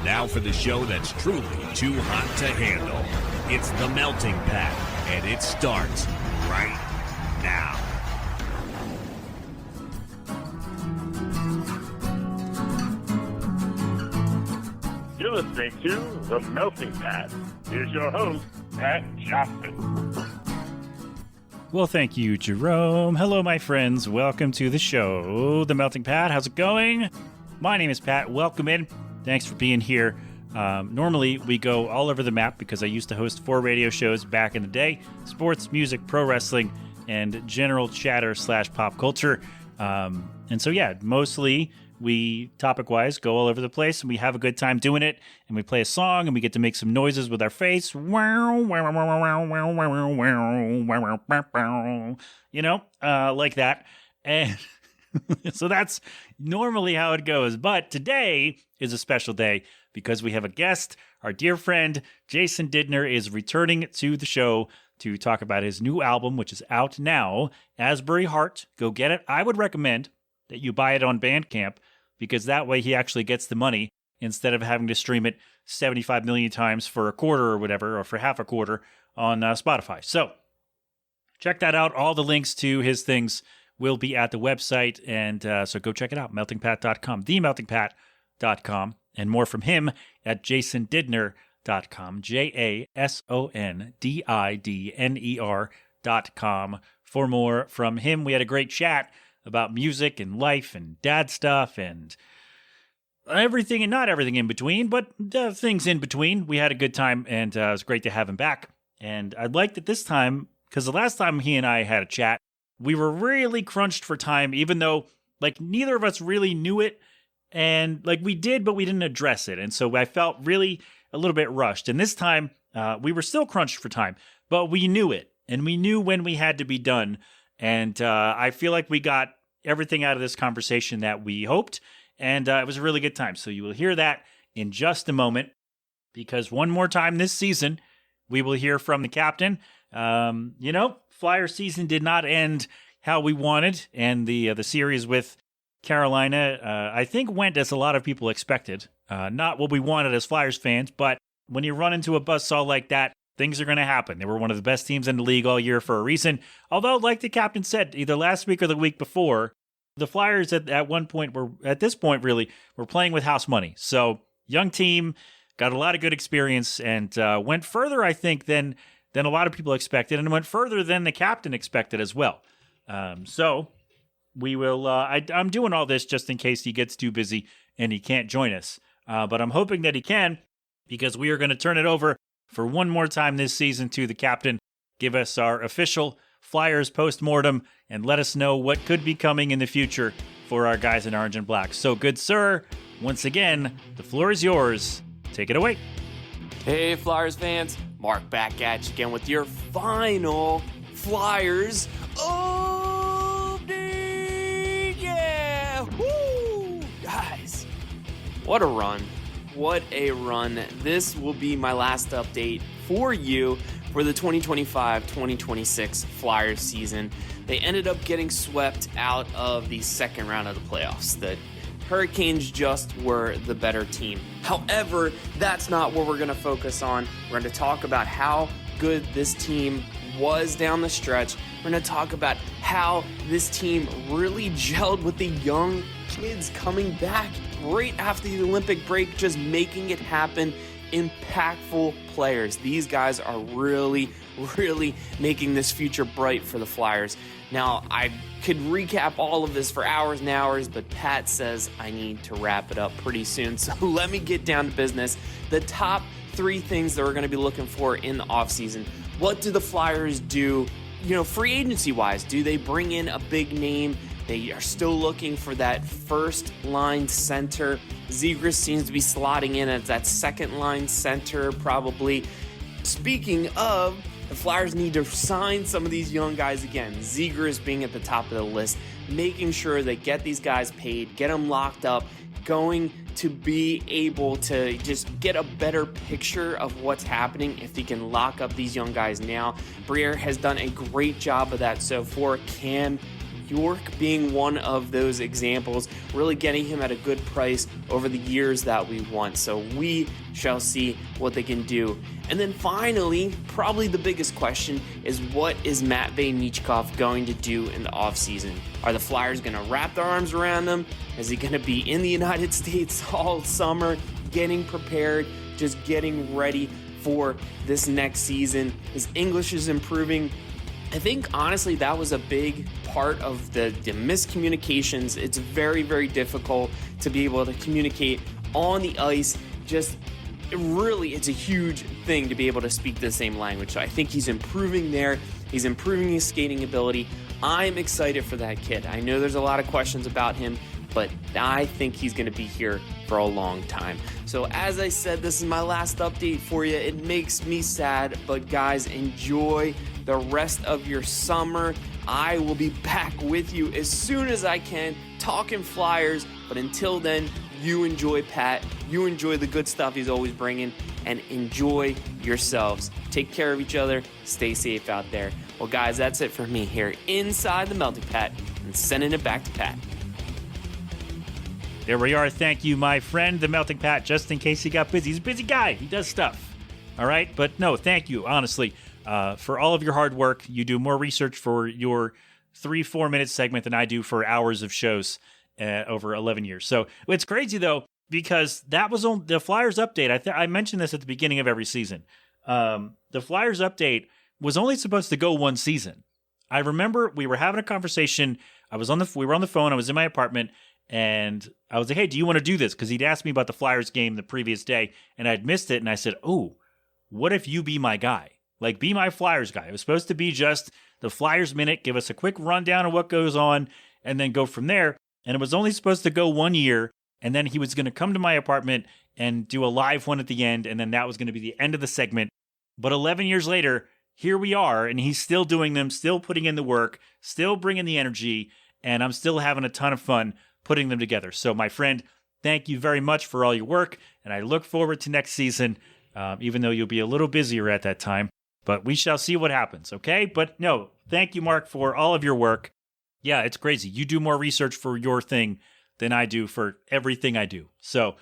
Now for the show that's truly too hot to handle. It's The Melting Pat, and it starts right now. You're listening to The Melting Pat. Here's your host, Pat Johnson. Well, thank you, Jerome. Hello, my friends. Welcome to the show, The Melting Pat. How's it going? My name is Pat. Welcome in. Thanks for being here. Normally, we go all over the map because I used to host 4 radio shows back in the day: sports, music, pro wrestling, and general chatter / pop culture. And so, yeah, mostly we, topic-wise, go all over the place, and we have a good time doing it, and we play a song, and we get to make some noises with our face. You know, like that. And so that's normally how it goes. But today is a special day because we have a guest. Our dear friend, Jason Didner, is returning to the show to talk about his new album, which is out now, Asbury Heart. Go get it. I would recommend that you buy it on Bandcamp, because that way he actually gets the money instead of having to stream it 75 million times for a quarter or whatever, or for half a quarter on Spotify. So check that out. All the links to his things will be at the website, and so go check it out, meltingpat.com, themeltingpat.com, and more from him at jasondidner.com, JASONDIDNER.com. For more from him. We had a great chat about music and life and dad stuff and everything and not everything in between, but things in between. We had a good time, and it was great to have him back. And I'd like that this time, because the last time he and I had a chat, we were really crunched for time, even though like neither of us really knew it, and like we did, but we didn't address it. And so I felt really a little bit rushed. And this time we were still crunched for time, but we knew it, and we knew when we had to be done. And I feel like we got everything out of this conversation that we hoped, and it was a really good time. So you will hear that in just a moment, because one more time this season, we will hear from the captain. Flyer season did not end how we wanted, and the series with Carolina, I think, went as a lot of people expected. Not what we wanted as Flyers fans, but when you run into a buzzsaw like that, things are going to happen. They were one of the best teams in the league all year for a reason. Although, like the captain said, either last week or the week before, the Flyers at this point were playing with house money. So, young team, got a lot of good experience, and went further, I think, than a lot of people expected, and went further than the captain expected as well. So, we will. I'm doing all this just in case he gets too busy and he can't join us. But I'm hoping that he can, because we are going to turn it over for one more time this season to the captain, give us our official Flyers postmortem, and let us know what could be coming in the future for our guys in orange and black. So, good sir, once again, the floor is yours. Take it away. Hey, Flyers fans. Mark back at you again with your final Flyers update. Yeah! Woo! Guys, what a run. What a run. This will be my last update for you for the 2025-2026 Flyers season. They ended up getting swept out of the second round of the playoffs. The Hurricanes just were the better team. However, that's not what we're going to focus on. We're going to talk about how good this team was down the stretch. We're going to talk about how this team really gelled with the young kids coming back right after the Olympic break, just making it happen. Impactful players. These guys are really making this future bright for the Flyers. Now, I could recap all of this for hours and hours, but Pat says I need to wrap it up pretty soon. So let me get down to business. The top 3 things that we're going to be looking for in the offseason. What do the Flyers do, free agency-wise? Do they bring in a big name? They are still looking for that first-line center. Zegras seems to be slotting in as that second-line center, probably. Speaking of, the Flyers need to sign some of these young guys again. Zegras being at the top of the list, making sure they get these guys paid, get them locked up, going to be able to just get a better picture of what's happening if they can lock up these young guys now. Briere has done a great job of that so far. Can York being one of those examples, really getting him at a good price over the years that we want. So we shall see what they can do. And then finally, probably the biggest question is, what is Matvei Michkov going to do in the offseason? Are the Flyers going to wrap their arms around him? Is he going to be in the United States all summer, getting prepared, just getting ready for this next season? His English is improving. I think, honestly, that was a big part of the miscommunications. It's very, very difficult to be able to communicate on the ice. It's a huge thing to be able to speak the same language. So I think he's improving there. He's improving his skating ability. I'm excited for that kid. I know there's a lot of questions about him, but I think he's going to be here for a long time. So as I said, this is my last update for you. It makes me sad, but guys, enjoy the rest of your summer. I will be back with you as soon as I can, talking Flyers. But until then, you enjoy Pat. You enjoy the good stuff he's always bringing, and enjoy yourselves. Take care of each other. Stay safe out there. Well, guys, that's it for me here inside the Melting Pat, and sending it back to Pat. There we are. Thank you, my friend, the Melting Pat, just in case he got busy. He's a busy guy. He does stuff. All right? But no, thank you, honestly, for all of your hard work. You do more research for your 3-4 minute segment than I do for hours of shows over 11 years. So it's crazy, though, because that was on the Flyers update. I mentioned this at the beginning of every season. The Flyers update was only supposed to go one season. I remember we were having a conversation. We were on the phone. I was in my apartment, and I was like, hey, do you want to do this? Because he'd asked me about the Flyers game the previous day, and I'd missed it. And I said, oh, what if you be my guy? Like, be my Flyers guy. It was supposed to be just the Flyers Minute, give us a quick rundown of what goes on, and then go from there. And it was only supposed to go 1 year, and then he was going to come to my apartment and do a live one at the end, and then that was going to be the end of the segment. But 11 years later, here we are, and he's still doing them, still putting in the work, still bringing the energy, and I'm still having a ton of fun putting them together. So, my friend, thank you very much for all your work, and I look forward to next season, even though you'll be a little busier at that time. But we shall see what happens, okay? But no, thank you, Mark, for all of your work. Yeah, it's crazy. You do more research for your thing than I do for everything I do. So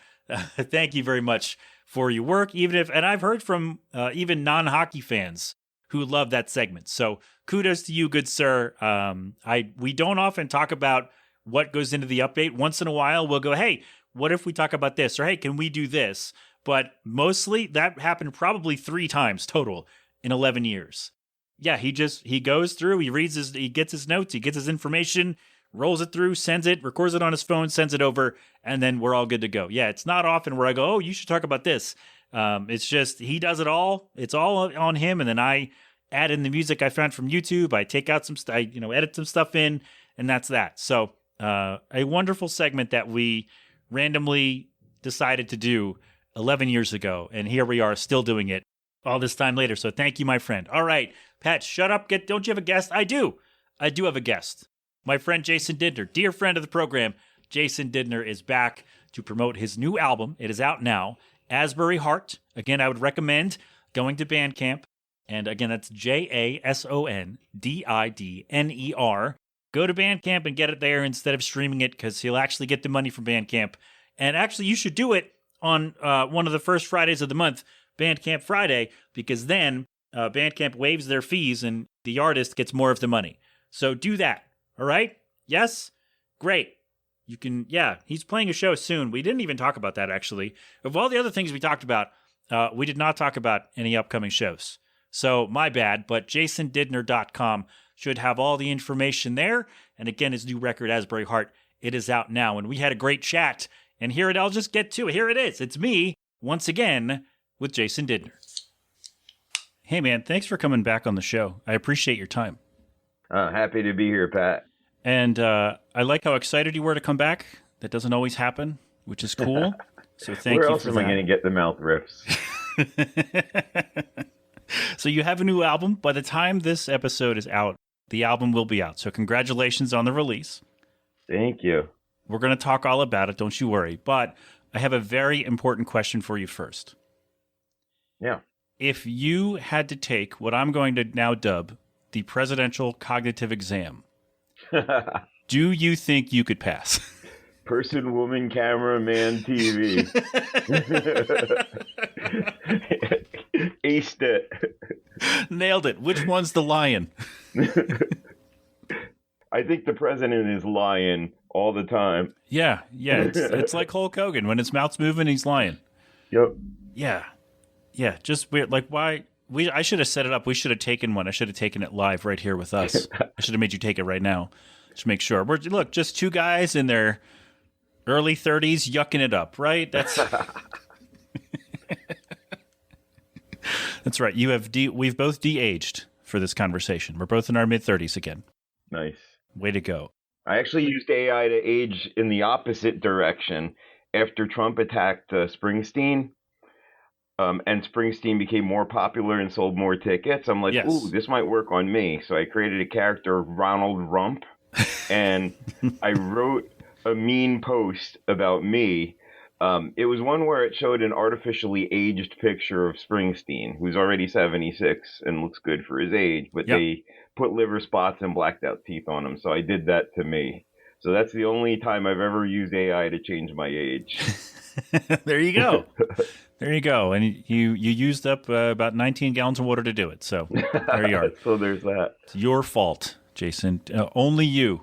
thank you very much for your work. And I've heard from even non-hockey fans who love that segment. So kudos to you, good sir. We don't often talk about what goes into the update. Once in a while, we'll go, hey, what if we talk about this? Or hey, can we do this? But mostly that happened probably 3 times total in 11 years. Yeah, he goes through, he gets his notes, he gets his information, rolls it through, sends it, records it on his phone, sends it over, and then we're all good to go. Yeah, it's not often where I go, oh, you should talk about this. It's just, he does it all. It's all on him, and then I add in the music I found from YouTube. I take out some stuff, edit some stuff in, and that's that. So a wonderful segment that we randomly decided to do 11 years ago, and here we are still doing it all this time later. So thank you, my friend. All right, Pat, shut up. Don't you have a guest? I do have a guest. My friend Jason Didner, dear friend of the program. Jason Didner is back to promote his new album. It is out now, Asbury Heart. Again, I would recommend going to Bandcamp. And again, that's JASONDIDNER. Go to Bandcamp and get it there instead of streaming it, because he'll actually get the money from Bandcamp. And actually, you should do it on one of the first Fridays of the month, Bandcamp Friday, because then Bandcamp waives their fees and the artist gets more of the money. So do that. All right? Yes? Great. You can, yeah, he's playing a show soon. We didn't even talk about that, actually. Of all the other things we talked about, we did not talk about any upcoming shows. So my bad, but jasondidner.com should have all the information there. And again, his new record, Asbury Heart, it is out now. And we had a great chat. And I'll just get to it. Here it is. It's me, once again, with Jason Didner. Hey, man, thanks for coming back on the show. I appreciate your time. Happy to be here, Pat. And I like how excited you were to come back. That doesn't always happen, which is cool. So thank you for that. Where else am I going to get the mouth riffs? So you have a new album. By the time this episode is out, the album will be out. So congratulations on the release. Thank you. We're going to talk all about it, don't you worry. But I have a very important question for you first. Yeah. If you had to take what I'm going to now dub the presidential cognitive exam, Do you think you could pass? Person, woman, camera, man, TV. Aced it. Nailed it. Which one's the lion? I think the president is lying all the time. Yeah. It's like Hulk Hogan. When his mouth's moving, he's lying. Yep. Yeah. Just weird. Like, why? I should have set it up. We should have taken one. I should have taken it live right here with us. I should have made you take it right now. Just make sure. Look, just two guys in their early 30s yucking it up, right? That's that's right. We've both de-aged for this conversation. We're both in our mid-30s again. Nice. Way to go. I actually used AI to age in the opposite direction after Trump attacked Springsteen. And Springsteen became more popular and sold more tickets. I'm like, ooh, this might work on me. So I created a character, Ronald Rump, and I wrote a mean post about me. It was one where it showed an artificially aged picture of Springsteen, who's already 76 and looks good for his age, but they put liver spots and blacked out teeth on him. So I did that to me. So that's the only time I've ever used AI to change my age. There you go. There you go. And you used up about 19 gallons of water to do it. So there you are. So there's that. It's your fault, Jason. Only you.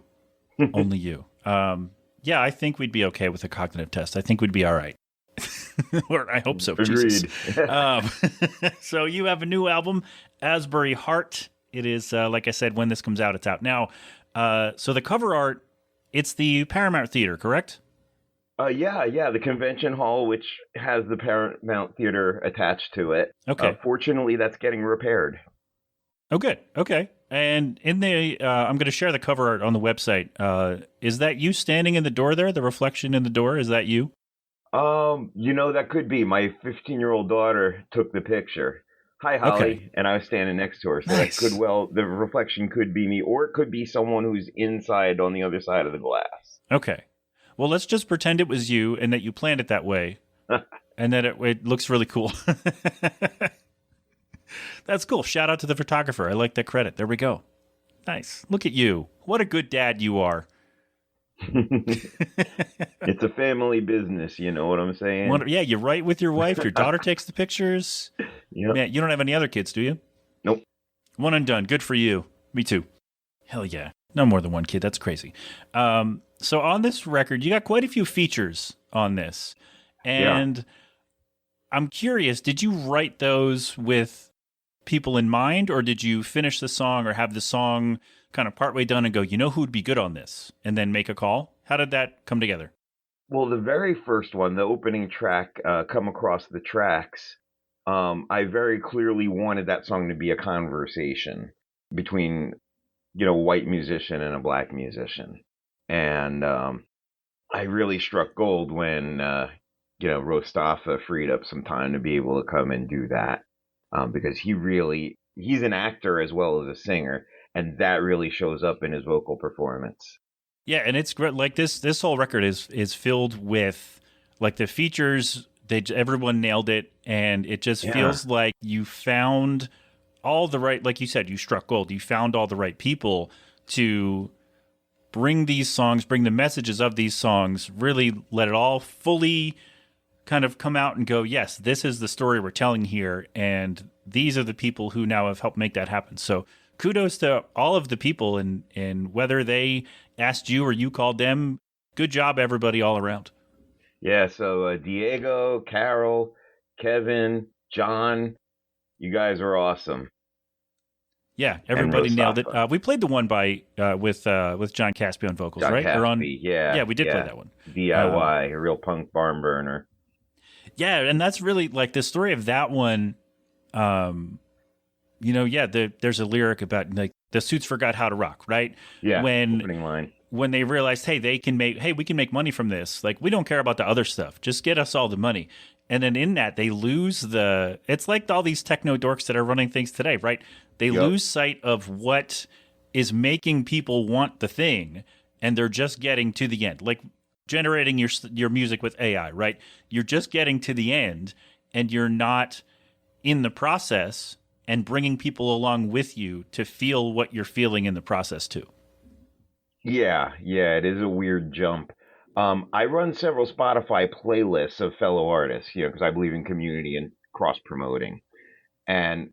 Only you. Yeah, I think we'd be okay with a cognitive test. I think we'd be all right. Or I hope so. Agreed. So you have a new album, Asbury Heart. It is, like I said, when this comes out, it's out now. So the cover art, it's the Paramount Theater, correct? Yeah, the convention hall, which has the Paramount Theater attached to it. Okay. Fortunately, that's getting repaired. Oh, good. Okay. And in the, I'm going to share the cover art on the website. Is that you standing in the door there? The reflection in the door? Is that you? That could be. My 15-year-old daughter took the picture. Hi, Holly. Okay. And I was standing next to her. So Nice. The reflection could be me, or it could be someone who's inside on the other side of the glass. Okay. Well, let's just pretend it was you and that you planned it that way and that it looks really cool. That's cool. Shout out to the photographer. I like that credit. There we go. Nice. Look at you. What a good dad you are. It's a family business, you know what I'm saying? Yeah, you're right with your wife. Your daughter takes the pictures. Yep. Man, you don't have any other kids, do you? Nope. One and done. Good for you. Me too. Hell yeah. No more than one kid. That's crazy. So on this record, you got quite a few features on this. And I'm curious, did you write those with people in mind, or did you finish the song or have the song kind of partway done and go, you know who would be good on this, and then make a call? How did that come together? Well, the very first one, the opening track, Come Across the Tracks, I very clearly wanted that song to be a conversation between, a white musician and a black musician. And I really struck gold when, Rostafa freed up some time to be able to come and do that. Because he's an actor as well as a singer, and that really shows up in his vocal performance. Yeah, and it's great. Like this whole record is filled with like the features. Everyone nailed it, and it just feels like you found all the right, like you said, you struck gold. You found all the right people to bring these songs, bring the messages of these songs, really let it all fully kind of come out and go, yes, this is the story we're telling here, and these are the people who now have helped make that happen. So kudos to all of the people, and whether they asked you or you called them, good job, everybody all around. Yeah, so Diego, Carol, Kevin, John, you guys are awesome. Yeah, everybody nailed it. We played the one with John Caspi on vocals, John right? Caspi, Yeah, we did play that one. DIY, a real punk barn burner. Yeah, and that's really like the story of that one. There's a lyric about like the Suits forgot how to rock, right? Yeah, opening line. When they realized, we can make money from this. Like, we don't care about the other stuff. Just get us all the money. And then in that, they lose it's like all these techno dorks that are running things today, right? They lose sight of what is making people want the thing, and they're just getting to the end. Like generating your music with AI, right? You're just getting to the end, and you're not in the process and bringing people along with you to feel what you're feeling in the process too. Yeah, yeah, it is a weird jump. I run several Spotify playlists of fellow artists, because I believe in community and cross promoting. And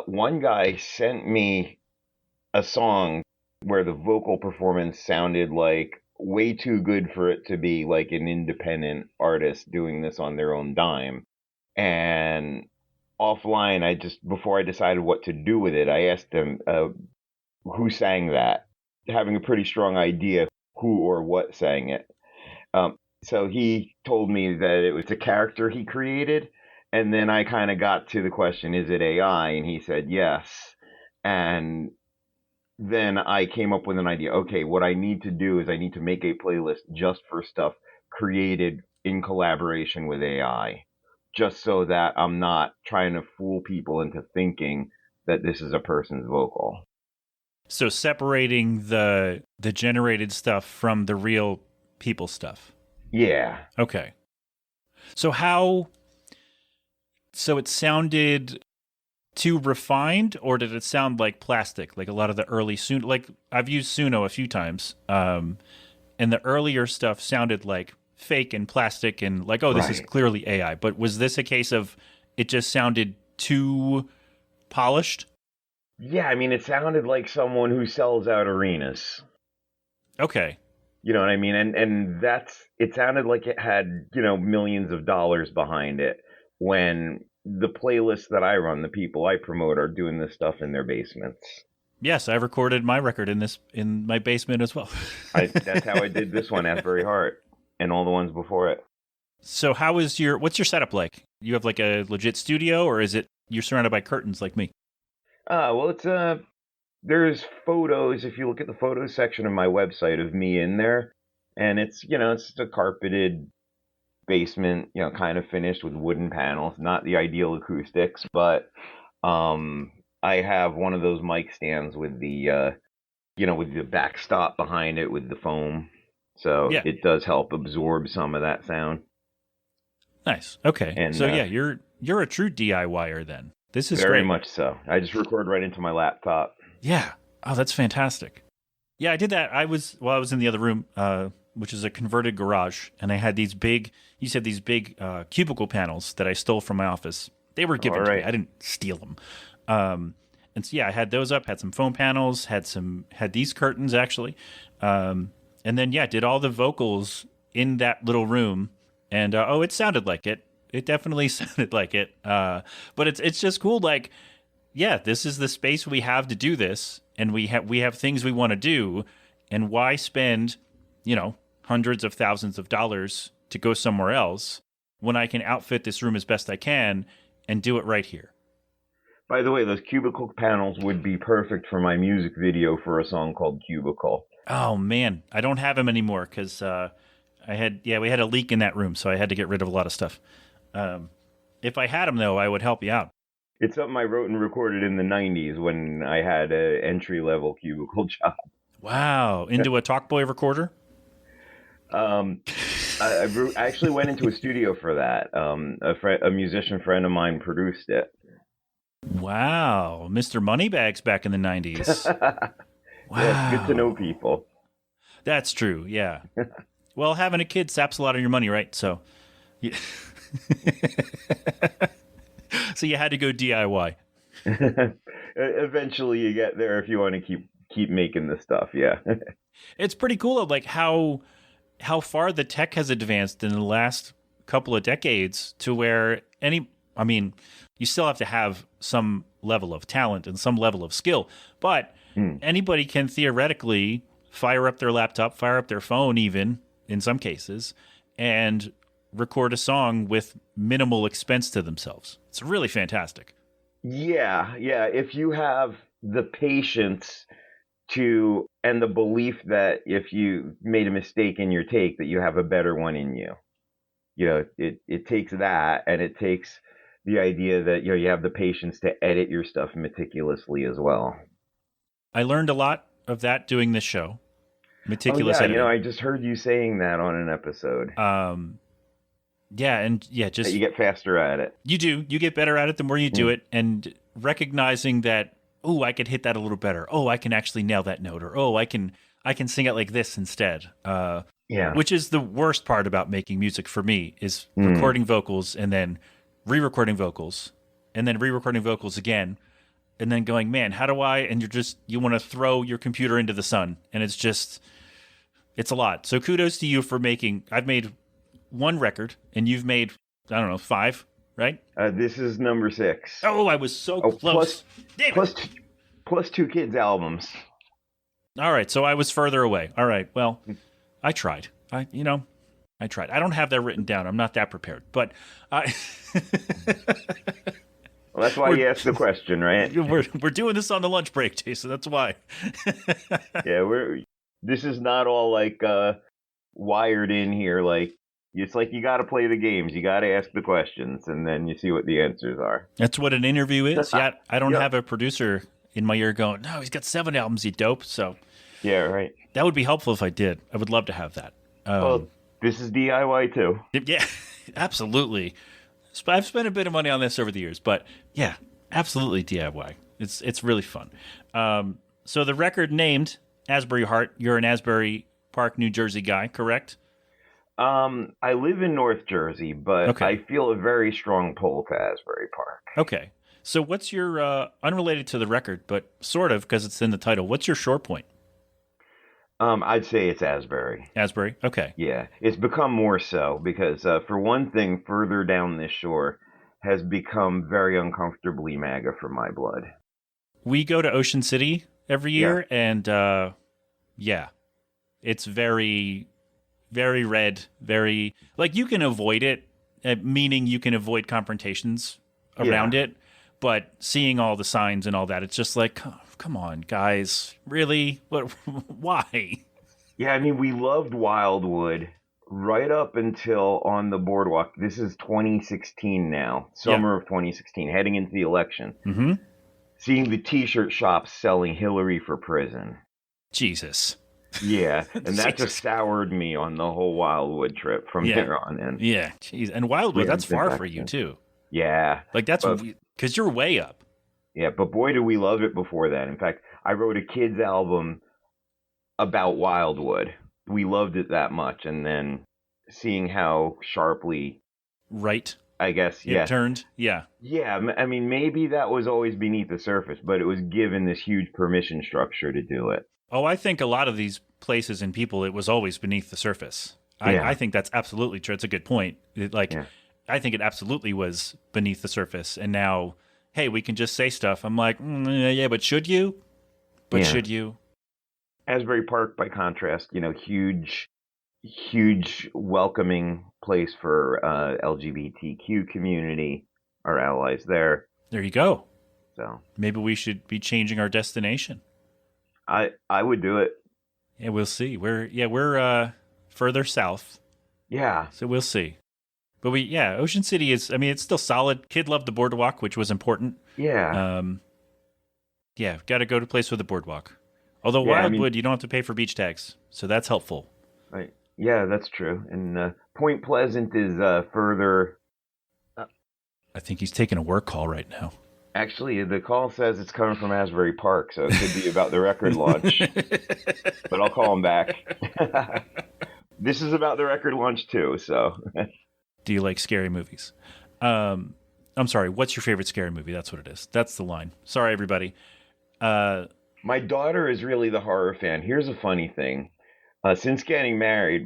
one guy sent me a song where the vocal performance sounded like way too good for it to be like an independent artist doing this on their own dime. And offline, before I decided what to do with it, I asked him who sang that, having a pretty strong idea who or what sang it. So he told me that it was a character he created. And then I kind of got to the question, is it AI? And he said yes. And then I came up with an idea. Okay, what I need to do is I need to make a playlist just for stuff created in collaboration with AI, just so that I'm not trying to fool people into thinking that this is a person's vocal. So separating the generated stuff from the real people stuff. Yeah. Okay. So it sounded too refined, or did it sound like plastic, like a lot of the early Suno? Like, I've used Suno a few times, and the earlier stuff sounded like fake and plastic and like, oh, this is clearly AI. But was this a case of it just sounded too polished? Yeah, I mean, it sounded like someone who sells out arenas. Okay. You know what I mean? And it sounded like it had, millions of dollars behind it, when the playlists that I run, the people I promote, are doing this stuff in their basements. Yes, I recorded my record in my basement as well. That's how I did this one, Asbury Heart, and all the ones before it. So what's your setup like? You have like a legit studio, or is it you're surrounded by curtains like me? Well, there's photos, if you look at the photos section of my website, of me in there, and it's a carpeted basement, kind of finished with wooden panels, not the ideal acoustics, but I have one of those mic stands with the with the backstop behind it with the foam, so yeah, it does help absorb some of that sound. Nice. Okay. And so yeah, you're a true DIYer then. This is very great. much so. I just record right into my laptop. Yeah. Oh, that's fantastic. Yeah, I did that. I was in the other room, which is a converted garage, and I had these big cubicle panels that I stole from my office. They were given to me. I didn't steal them. And so yeah, I had those up, had some foam panels, had these curtains actually. And then yeah, did all the vocals in that little room, and it sounded like it. It definitely sounded like it. But it's just cool, like, yeah, this is the space we have to do this, and we have things we want to do, and why spend, hundreds of thousands of dollars to go somewhere else when I can outfit this room as best I can and do it right here. By the way, those cubicle panels would be perfect for my music video for a song called Cubicle. Oh man, I don't have them anymore because we had a leak in that room, so I had to get rid of a lot of stuff. If I had them though, I would help you out. It's something I wrote and recorded in the 90s when I had an entry-level cubicle job. Wow. Into a Talkboy recorder? I actually went into a studio for that. A musician friend of mine produced it. Wow. Mr. Moneybags back in the 90s. Wow. Yeah, it's good to know people. That's true, yeah. Well, having a kid saps a lot of your money, right? So, yeah. So you had to go DIY. Eventually you get there if you want to keep making the stuff, yeah. It's pretty cool, though, like how far the tech has advanced in the last couple of decades to where you still have to have some level of talent and some level of skill, but anybody can theoretically fire up their laptop, fire up their phone even, in some cases, and record a song with minimal expense to themselves. It's really fantastic. Yeah. If you have the patience and the belief that if you made a mistake in your take, that you have a better one in you. It takes that, and it takes the idea that you have the patience to edit your stuff meticulously as well. I learned a lot of that doing this show. Meticulous editing. I just heard you saying that on an episode. Just you get faster at it. You do. You get better at it the more you do it, and recognizing that, I could hit that a little better. I can actually nail that note, or I can I can sing it like this instead. Yeah. Which is the worst part about making music for me is recording vocals and then re-recording vocals and then re-recording vocals again and then going, man, how do I? And you want to throw your computer into the sun, and it's a lot. So kudos to you for I've made one record, and you've made, I don't know, 5, right? This is number 6. Oh, I was so close. Plus 2 kids' albums. All right, so I was further away. All right, well, I tried. I tried. I don't have that written down. I'm not that prepared, but I. Well, that's why you asked the question, right? We're doing this on the lunch break, Jason. That's why. Yeah, this is not all like wired in here. Like it's like you got to play the games, you got to ask the questions, and then you see what the answers are. That's what an interview is. Yeah, I don't have a producer in my ear going, "No, he's got 7 albums, you dope." So yeah, right. That would be helpful if I did. I would love to have that. Well, this is DIY too. Yeah, absolutely. I've spent a bit of money on this over the years, but yeah, absolutely DIY. It's really fun. So the record named Asbury Heart, you're an Asbury Park, New Jersey guy, correct? I live in North Jersey, but okay. I feel a very strong pull to Asbury Park. Okay. So what's your, unrelated to the record, but sort of because it's in the title, what's your shore point? I'd say it's Asbury. Asbury? Okay. Yeah. It's become more so because, for one thing, further down this shore has become very uncomfortably MAGA for my blood. We go to Ocean City every year, and yeah, it's very, very red, very, like, you can avoid it, meaning you can avoid confrontations around it, but seeing all the signs and all that, it's just like, come on, guys, really? What? Why? Yeah, I mean, we loved Wildwood right up until on the boardwalk. This is 2016 now, summer of 2016, heading into the election. Mm-hmm. Seeing the T-shirt shops selling Hillary for prison. Jesus. Yeah, and that just soured me on the whole Wildwood trip from there on in. Yeah, jeez. And Wildwood, that's far for you, too. Yeah. Like, that's because you're way up. Yeah, but boy, do we love it before that. In fact, I wrote a kids' album about Wildwood. We loved it that much, and then seeing how sharply... Right. I guess, it turned, yeah. Yeah, I mean, maybe that was always beneath the surface, but it was given this huge permission structure to do it. Oh, I think a lot of these places and people, it was always beneath the surface. I think that's absolutely true. It's a good point. I think it absolutely was beneath the surface, and now, hey, we can just say stuff. I'm like, yeah, but should you? Should you? Asbury Park, by contrast, huge welcoming place for LGBTQ community, our allies there. There you go. So maybe we should be changing our destination. I would do it. Yeah, we'll see. We're further south. Yeah. So we'll see. But Ocean City is, I mean, it's still solid. Kid loved the boardwalk, which was important. Yeah. Got to go to a place with a boardwalk. Although Wildwood, you don't have to pay for beach tags, so that's helpful. Right. Yeah, that's true. And Point Pleasant is further. I think he's taking a work call right now. Actually, the call says it's coming from Asbury Park, so it could be about the record launch. But I'll call him back. This is about the record launch too, so. Do you like scary movies? I'm sorry, what's your favorite scary movie? That's what it is. That's the line. Sorry, everybody. My daughter is really the horror fan. Here's a funny thing. Since getting married,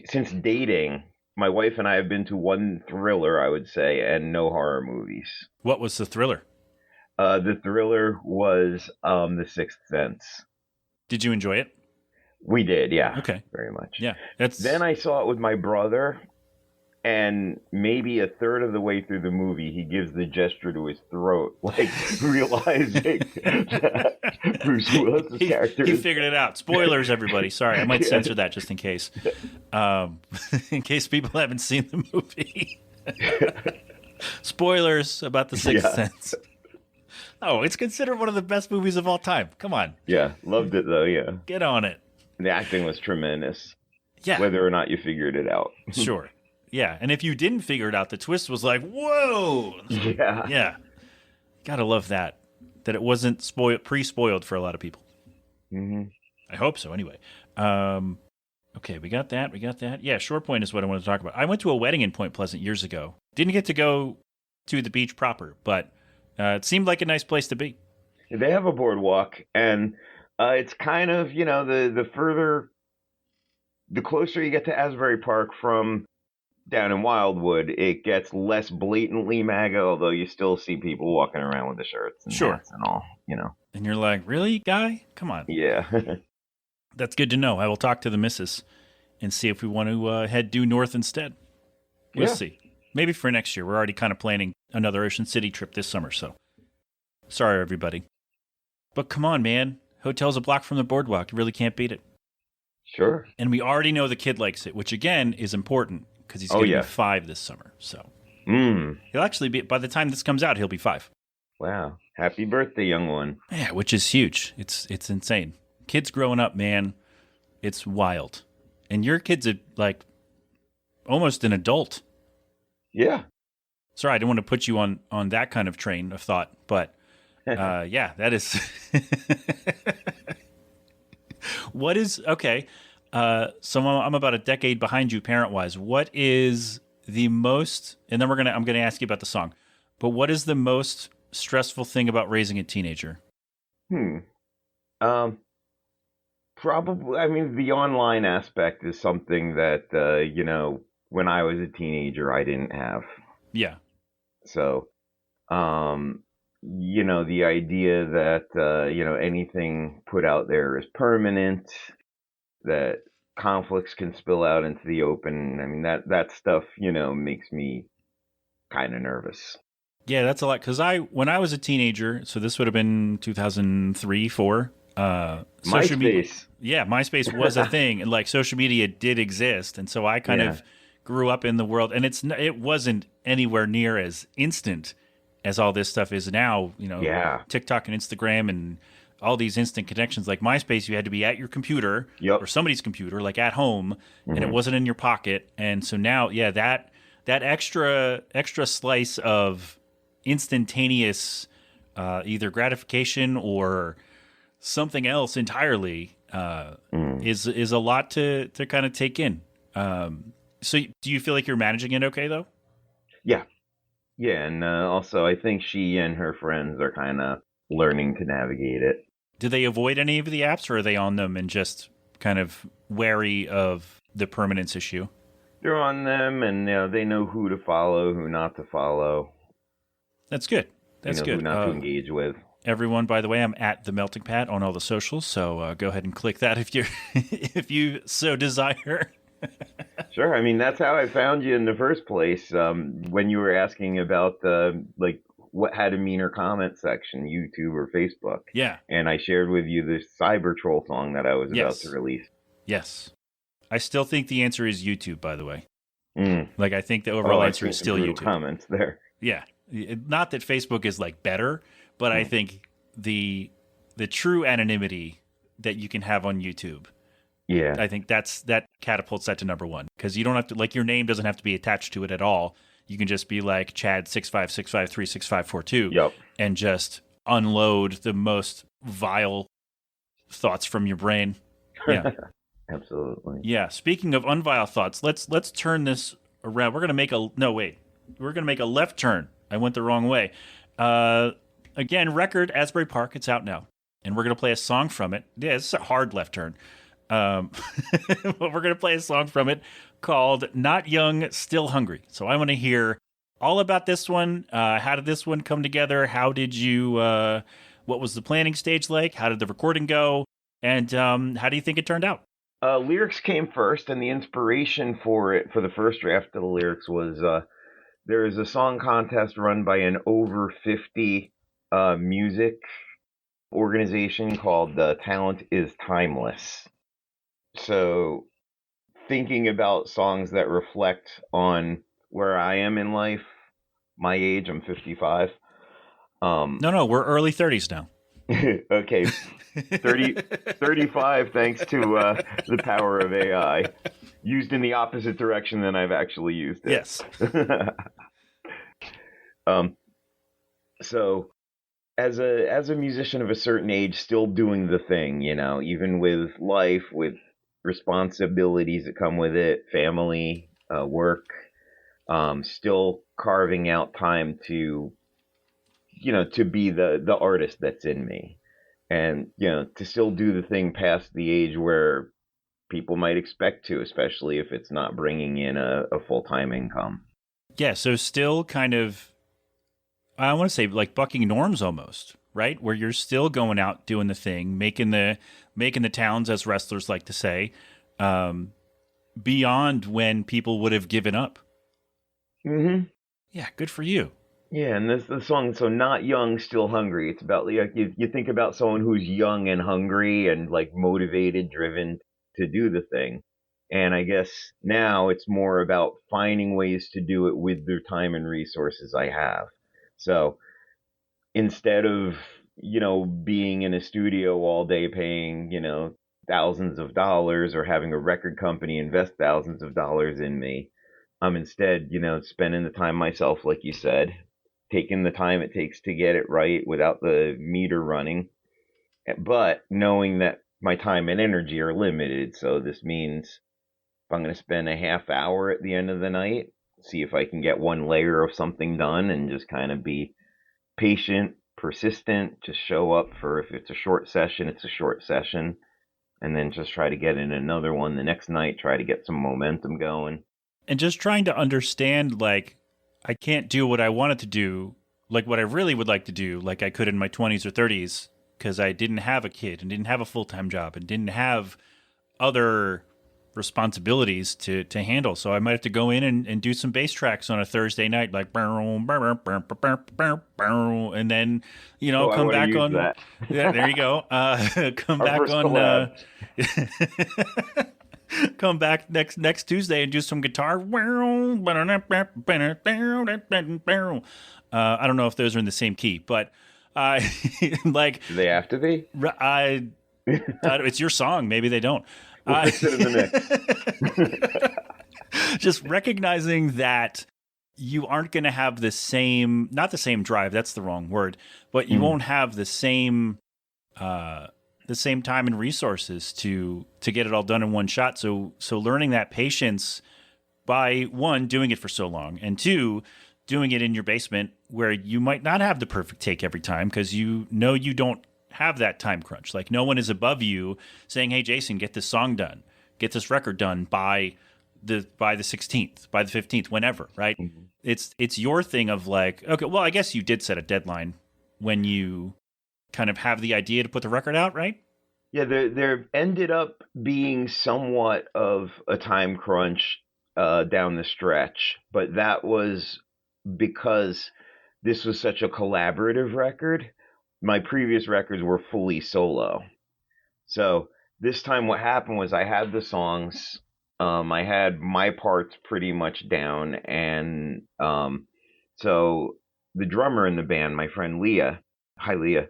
since dating, my wife and I have been to one thriller, I would say, and no horror movies. What was the thriller? The thriller was The Sixth Sense. Did you enjoy it? We did, yeah. Okay. Very much. Yeah. Then I saw it with my brother, and maybe a third of the way through the movie, he gives the gesture to his throat, like realizing that Bruce Willis' character. He figured it out. Spoilers, everybody. Sorry, I might censor that just in case. In case people haven't seen the movie. Spoilers about The Sixth Sense. Oh, it's considered one of the best movies of all time. Come on. Yeah, loved it though, yeah. Get on it. The acting was tremendous. Yeah. Whether or not you figured it out. Sure. Yeah, and if you didn't figure it out, the twist was like, whoa! Yeah. Yeah. Gotta love that. That it wasn't pre-spoiled for a lot of people. Mm-hmm. I hope so. Anyway. Okay, we got that. Yeah, Short Point is what I want to talk about. I went to a wedding in Point Pleasant years ago. Didn't get to go to the beach proper, but it seemed like a nice place to be. They have a boardwalk, and it's kind of, the closer you get to Asbury Park from down in Wildwood, it gets less blatantly MAGA, although you still see people walking around with the shirts and hats and all, And you're like, really, guy? Come on. Yeah. That's good to know. I will talk to the missus and see if we want to head due north instead. We'll see. Maybe for next year. We're already kind of planning another Ocean City trip this summer, so sorry, everybody. But come on, man. Hotel's a block from the boardwalk. You really can't beat it. Sure. And we already know the kid likes it, which, again, is important because he's going to be 5 this summer. So he'll actually be, by the time this comes out, he'll be 5. Wow. Happy birthday, young one. Yeah, which is huge. It's insane. Kids growing up, man, it's wild. And your kid's like almost an adult. Yeah. Sorry, I didn't want to put you on that kind of train of thought, but yeah, that is. What is okay? So I'm about a decade behind you, parent-wise. What is the most? And then I'm gonna ask you about the song. But what is the most stressful thing about raising a teenager? Probably, I mean, the online aspect is something that, when I was a teenager, I didn't have. Yeah. So, the idea that, anything put out there is permanent, that conflicts can spill out into the open. I mean, that stuff, makes me kind of nervous. Yeah, that's a lot. Because when I was a teenager, so this would have been 2003, 4. Social media, MySpace was a thing, and like social media did exist, and so I kind of grew up in the world, and it wasn't anywhere near as instant as all this stuff is now. TikTok and Instagram and all these instant connections. Like MySpace, you had to be at your computer or somebody's computer, like at home, and it wasn't in your pocket. And so now, that extra slice of instantaneous either gratification or something else entirely is a lot to kind of take in. So do you feel like you're managing it okay, though? Yeah, and also I think she and her friends are kind of learning to navigate it. Do they avoid any of the apps, or are they on them and just kind of wary of the permanence issue? They're on them, and they know who to follow, who not to follow. That's good. That's good. Who not to engage with. Everyone, by the way, I'm at The Melting Pat on all the socials, so go ahead and click that if you if you so desire. Sure. I mean, that's how I found you in the first place. When you were asking about what had a meaner comment section, YouTube or Facebook. Yeah. And I shared with you the Cyber Troll song that I was about to release. Yes. I still think the answer is YouTube, by the way. Like, I think the overall answer is still YouTube. Comments there. Yeah. Not that Facebook is like better, but I think the true anonymity that you can have on YouTube. Yeah. I think that catapults that to number 1, because you don't have to, like, your name doesn't have to be attached to it at all. You can just be like Chad 656536542 and just unload the most vile thoughts from your brain. Yeah. Absolutely. Yeah. Speaking of unvile thoughts, let's turn this around. We're gonna make a left turn. I went the wrong way. Again, record Asbury Park. It's out now, and we're gonna play a song from it. Yeah, it's a hard left turn. But we're gonna play a song from it called "Not Young, Still Hungry." So I want to hear all about this one. How did this one come together? How did you? What was the planning stage like? How did the recording go? And how do you think it turned out? Lyrics came first, and the inspiration for the first draft of the lyrics was there is a song contest run by an over 50 music organization called Talent is Timeless. So thinking about songs that reflect on where I am in life, my age, I'm 55. No, we're early 30s now. Okay. 35 thanks to the power of AI, used in the opposite direction than I've actually used it. Yes. So as a musician of a certain age, still doing the thing, even with life, with responsibilities that come with it, family, work, still carving out time to be the artist that's in me, and to still do the thing past the age where people might expect to, especially if it's not bringing in a full-time income. Yeah, so still kind of, I want to say like bucking norms almost, right? Where you're still going out doing the thing, making the towns, as wrestlers like to say, beyond when people would have given up. Mm-hmm. Yeah, good for you. Yeah, and this the song, so not young, still hungry. It's about like you think about someone who's young and hungry and like motivated, driven to do the thing. And I guess now it's more about finding ways to do it with the time and resources I have. So instead of, being in a studio all day paying, thousands of dollars or having a record company invest thousands of dollars in me, I'm instead, spending the time myself, like you said, taking the time it takes to get it right without the meter running, but knowing that my time and energy are limited. So this means if I'm going to spend a half hour at the end of the night, see if I can get one layer of something done and just kind of be patient, persistent, just show up for, if it's a short session, it's a short session, and then just try to get in another one the next night, try to get some momentum going. And just trying to understand, like, I can't do what I wanted to do, like what I really would like to do, like I could in my 20s or 30s, because I didn't have a kid and didn't have a full-time job and didn't have other responsibilities to handle. So I might have to go in and do some bass tracks on a Thursday night, like, and then, come back on. That. Yeah, there you go. Come Our back first on. collab. Come back next Tuesday and do some guitar. I don't know if those are in the same key, but like, Do they have to be? It's your song. Maybe they don't. We'll fix it in the mix. Just recognizing that you aren't going to have not the same drive. That's the wrong word, but you won't have the same time and resources to get it all done in one shot. So learning that patience by, one, doing it for so long, and two, doing it in your basement where you might not have the perfect take every time because you don't have that time crunch. Like, no one is above you saying, "Hey, Jason, get this song done, get this record done by the 16th, by the 15th, whenever." Right? Mm-hmm. It's your thing of like, okay, well, I guess you did set a deadline when you kind of have the idea to put the record out, right? Yeah, there ended up being somewhat of a time crunch down the stretch, but that was because this was such a collaborative record. My previous records were fully solo. So this time what happened was I had the songs, I had my parts pretty much down, and so the drummer in the band, my friend Leah, hi Leah,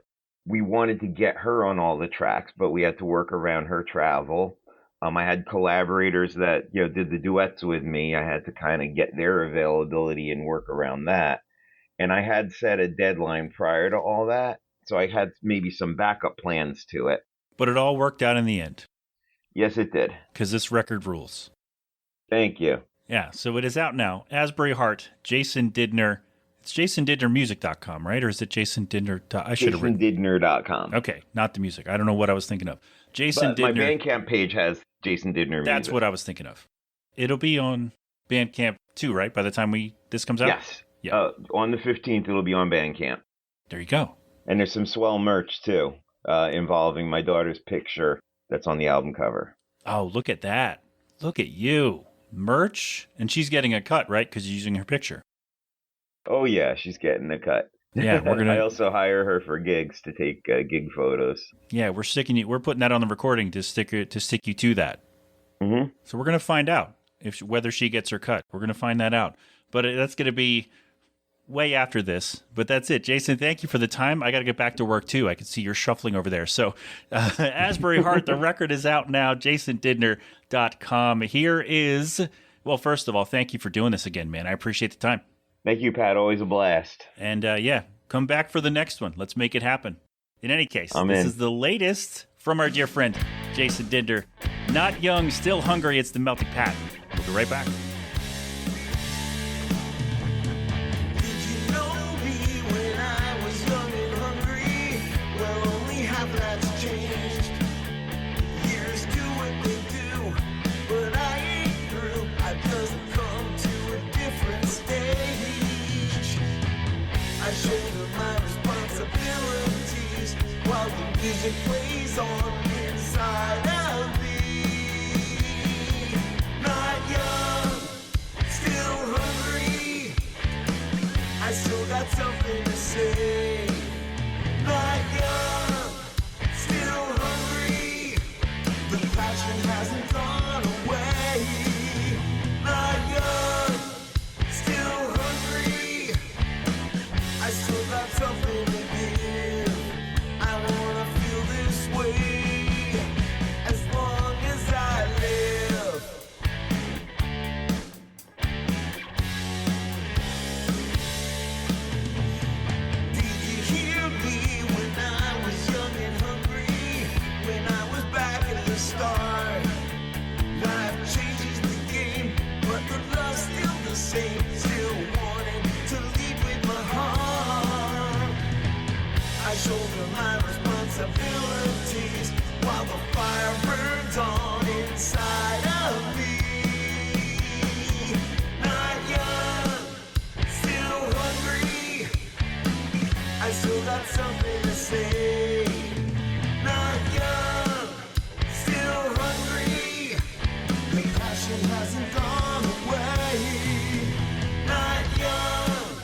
we wanted to get her on all the tracks, but we had to work around her travel. I had collaborators that did the duets with me. I had to kind of get their availability and work around that. And I had set a deadline prior to all that, so I had maybe some backup plans to it. But it all worked out in the end. Yes, it did. Because this record rules. Thank you. Yeah, so it is out now. Asbury Heart, Jason Didner. It's jasondidnermusic.com, right? Or is it Jason Didner? I should have written jasondidner.com. Okay, not the music. I don't know what I was thinking of. Jason but Didner. My Bandcamp page has Jason Didner Music. That's what I was thinking of. It'll be on Bandcamp too, right? By the time this comes out? Yes. Yeah. On the 15th, it'll be on Bandcamp. There you go. And there's some swell merch too, involving my daughter's picture that's on the album cover. Oh, look at that. Look at you. Merch? And she's getting a cut, right? Because you're using her picture. Oh, yeah, she's getting a cut. Yeah, we're gonna. I also hire her for gigs to take gig photos. Yeah, we're putting that on the recording to stick you to that. Mm-hmm. So we're gonna find out whether she gets her cut. We're gonna find that out. But that's gonna be way after this. But that's it, Jason. Thank you for the time. I got to get back to work too. I can see you're shuffling over there. So, Asbury Heart, the record is out now. JasonDidner.com. Here is. Well, first of all, thank you for doing this again, man. I appreciate the time. Thank you, Pat. Always a blast. And yeah, come back for the next one. Let's make it happen. In any case, I'm this in. is the latest from our dear friend, Jason Didner. Not young, still hungry. It's the Melting Pat. We'll be right back. Music plays on inside of me. Not young, still hungry. I still got something to say. Not young, still hungry. The passion hasn't gone away. Not young, still hungry. I still got something to give. Shoulder my responsibilities while the fire burns on inside of me. Not young, still hungry. I still got something to say. Not young, still hungry. The passion hasn't gone away. Not young,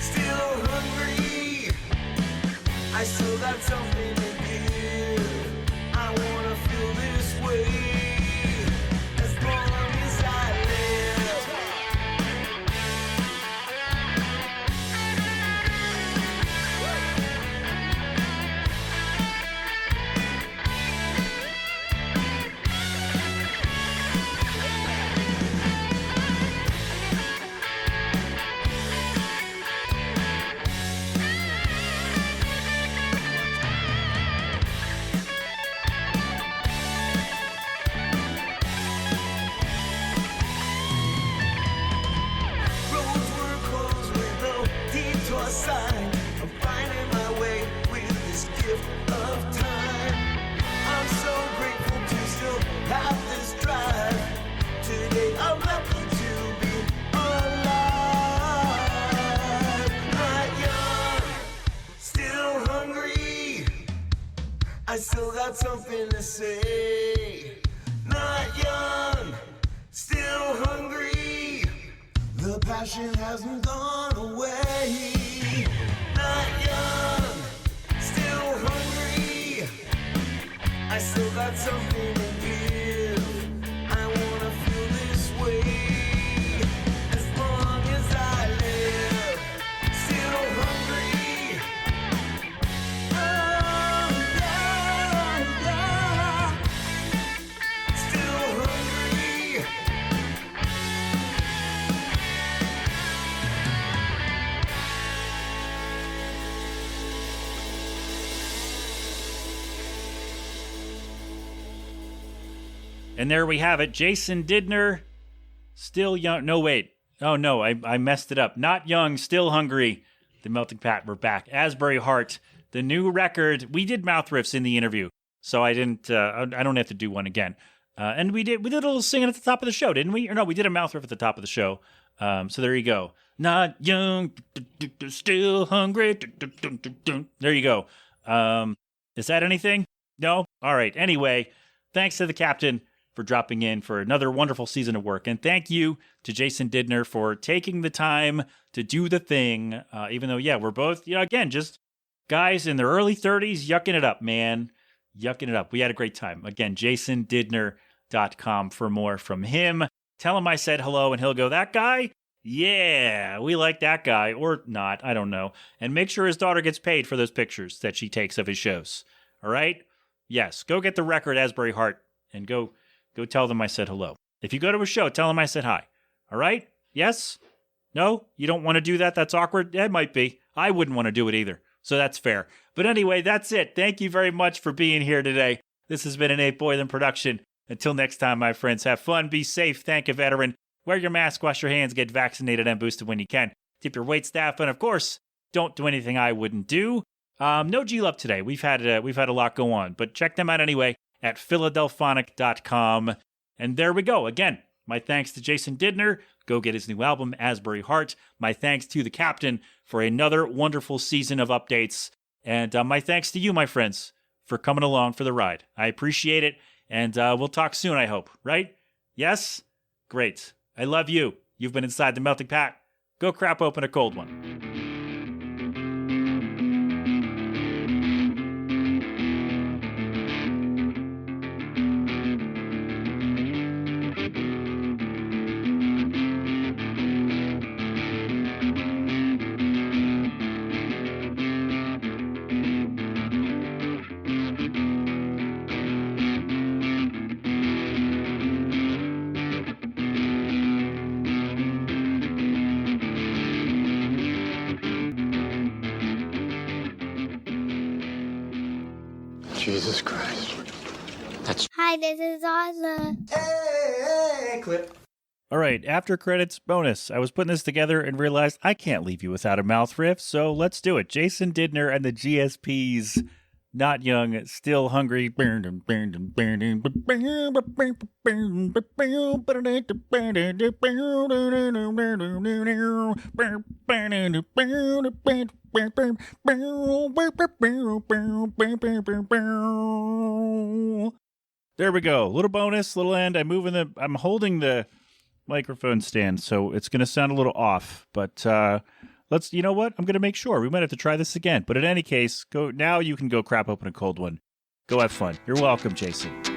still hungry. I still got something to give. I wanna feel this way as long as I live. Sign. I'm finding my way with this gift of time. I'm so grateful to still have this drive. Today I'm lucky to be alive. Not young, still hungry. I still got something to say. Not young, still hungry. The passion hasn't gone away. Not young, still hungry. I still got something to give. I wanna feel this way as long as I live. Still hungry. Oh, yeah, yeah. Still hungry. And there we have it. Jason Didner, still young. No, wait. Oh, no, I messed it up. Not young, still hungry. The Melting Pat, we're back. Asbury Heart, the new record. We did mouth riffs in the interview, so I didn't. I don't have to do one again. And we did a little singing at the top of the show, didn't we? Or no, we did a mouth riff at the top of the show. So there you go. Not young, still hungry. There you go. Is that anything? No? All right. Anyway, thanks to the captain for dropping in for another wonderful season of work. And thank you to Jason Didner for taking the time to do the thing. Even though, yeah, we're both, again, just guys in their early 30s yucking it up, man. Yucking it up. We had a great time. Again, jasondidner.com for more from him. Tell him I said hello and he'll go, that guy? Yeah, we like that guy. Or not, I don't know. And make sure his daughter gets paid for those pictures that she takes of his shows. All right? Yes, go get the record, Asbury Heart, and go tell them I said hello. If you go to a show, tell them I said hi. All right? Yes? No? You don't want to do that? That's awkward? It might be. I wouldn't want to do it either. So that's fair. But anyway, that's it. Thank you very much for being here today. This has been an 8 Boylan production. Until next time, my friends, have fun, be safe, thank a veteran, wear your mask, wash your hands, get vaccinated and boosted when you can. Tip your wait staff, and of course, don't do anything I wouldn't do. No G-Love today. We've had a lot go on, but check them out anyway at philadelphonic.com. And there we go. Again, my thanks to Jason Didner. Go get his new album, Asbury Heart. My thanks to the captain for another wonderful season of updates. And my thanks to you, my friends, for coming along for the ride. I appreciate it. And we'll talk soon, I hope. Right? Yes? Great. I love you. You've been inside the Melting Pat. Go crap open a cold one. Jesus Christ. Hi, this is Ozma. Hey, clip. All right, after credits bonus. I was putting this together and realized I can't leave you without a mouth riff, so let's do it. Jason Didner and the GSPs. Not young, still hungry. There we go. Little bonus, little end. I'm holding the microphone stand, so it's going to sound a little off, but you know what? I'm going to make sure. We might have to try this again. But in any case, now you can go crap open a cold one. Go have fun. You're welcome, Jason.